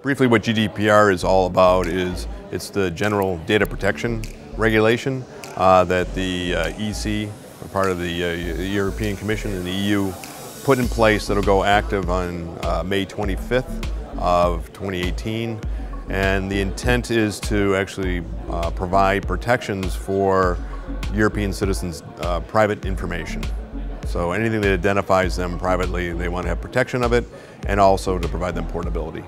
Briefly, what GDPR is all about is it's the general data protection regulation that the EC, part of the European Commission and the EU, put in place that'll go active on May 25th of 2018. And the intent is to actually provide protections for European citizens' private information. So anything that identifies them privately, they want to have protection of it, and also to provide them portability.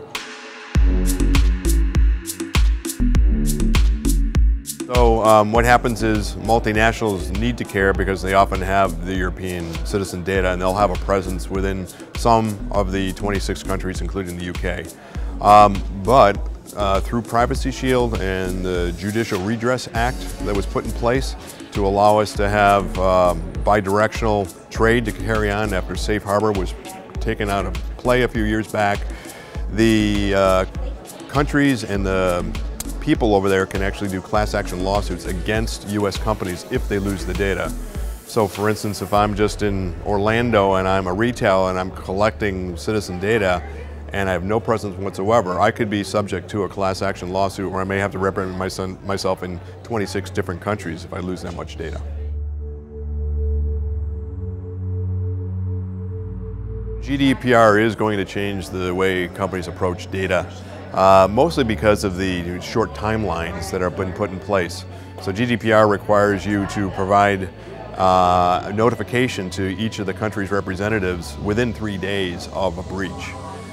So what happens is multinationals need to care because they often have the European citizen data, and they'll have a presence within some of the 26 countries, including the UK. But through Privacy Shield and the Judicial Redress Act that was put in place to allow us to have bidirectional trade to carry on after Safe Harbor was taken out of play a few years back, the countries and the people over there can actually do class action lawsuits against US companies if they lose the data. So for instance, if I'm just in Orlando and I'm a retailer and I'm collecting citizen data and I have no presence whatsoever, I could be subject to a class action lawsuit where I may have to represent myself in 26 different countries if I lose that much data. GDPR is going to change the way companies approach data, mostly because of the short timelines that have been put in place. So GDPR requires you to provide a notification to each of the country's representatives within 3 days of a breach.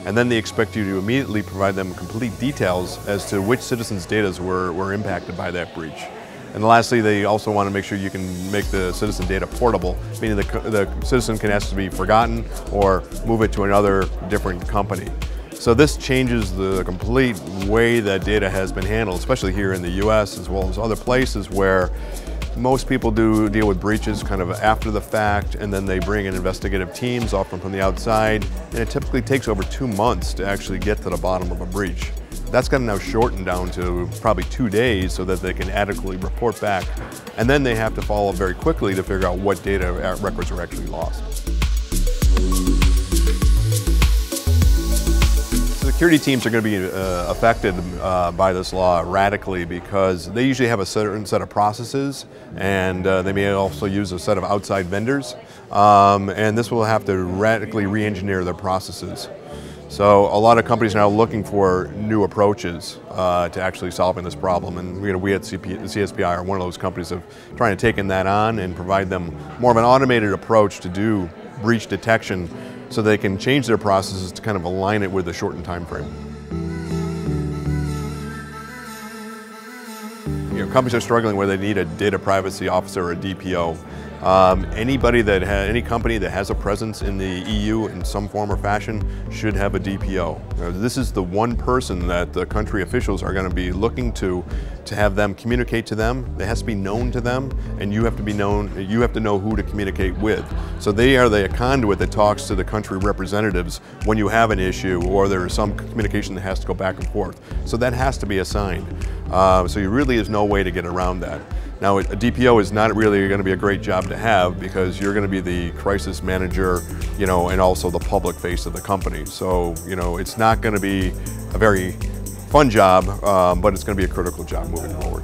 And then they expect you to immediately provide them complete details as to which citizens' data were impacted by that breach. And lastly, they also want to make sure you can make the citizen data portable, meaning the citizen can ask to be forgotten or move it to another different company. So this changes the complete way that data has been handled, especially here in the US as well as other places where most people do deal with breaches kind of after the fact, and then they bring in investigative teams often from the outside, and it typically takes over 2 months to actually get to the bottom of a breach. That's got to now shorten down to probably 2 days so that they can adequately report back, and then they have to follow very quickly to figure out what data records are actually lost. Security teams are going to be affected by this law radically because they usually have a certain set of processes, and they may also use a set of outside vendors, and this will have to radically re-engineer their processes. So a lot of companies are now looking for new approaches to actually solving this problem, and we at CSPI are one of those companies of trying to take that on and provide them more of an automated approach to do breach detection so they can change their processes to kind of align it with a shortened time frame. Companies are struggling where they need a data privacy officer or a DPO. Any company that has a presence in the EU in some form or fashion should have a DPO. This is the one person that the country officials are going to be looking to have them communicate to them. It has to be known to them, and you have to be known. You have to know who to communicate with. So they are the conduit that talks to the country representatives when you have an issue or there is some communication that has to go back and forth. So that has to be assigned. So you really is no way to get around that. Now, a DPO is not really going to be a great job to have because you're going to be the crisis manager, and also the public face of the company. So, it's not going to be a very fun job, but it's going to be a critical job moving forward.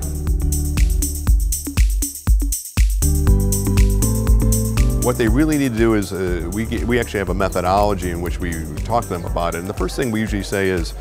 What they really need to do is, we actually have a methodology in which we talk to them about it. And the first thing we usually say is,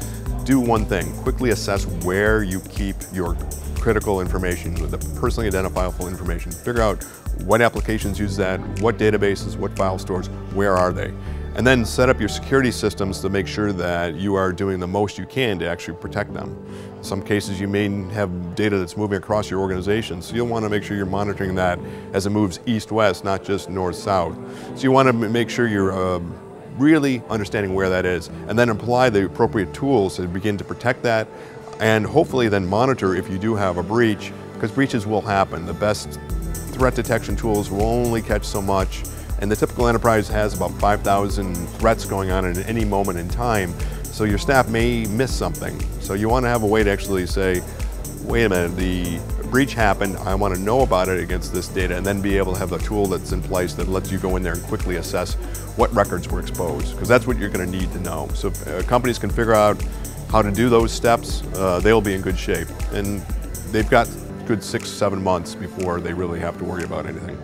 do one thing, quickly assess where you keep your critical information, the personally identifiable information. Figure out what applications use that, what databases, what file stores, where are they? And then set up your security systems to make sure that you are doing the most you can to actually protect them. In some cases you may have data that's moving across your organization, so you'll want to make sure you're monitoring that as it moves east-west, not just north-south. So you want to make sure you're really understanding where that is, and then apply the appropriate tools to begin to protect that, and hopefully then monitor if you do have a breach, because breaches will happen. The best threat detection tools will only catch so much, and the typical enterprise has about 5,000 threats going on at any moment in time, so your staff may miss something. So you want to have a way to actually say, wait a minute, the breach happened, I want to know about it against this data, and then be able to have a tool that's in place that lets you go in there and quickly assess what records were exposed, because that's what you're going to need to know. So if companies can figure out how to do those steps, they'll be in good shape. And they've got good 6-7 months before they really have to worry about anything.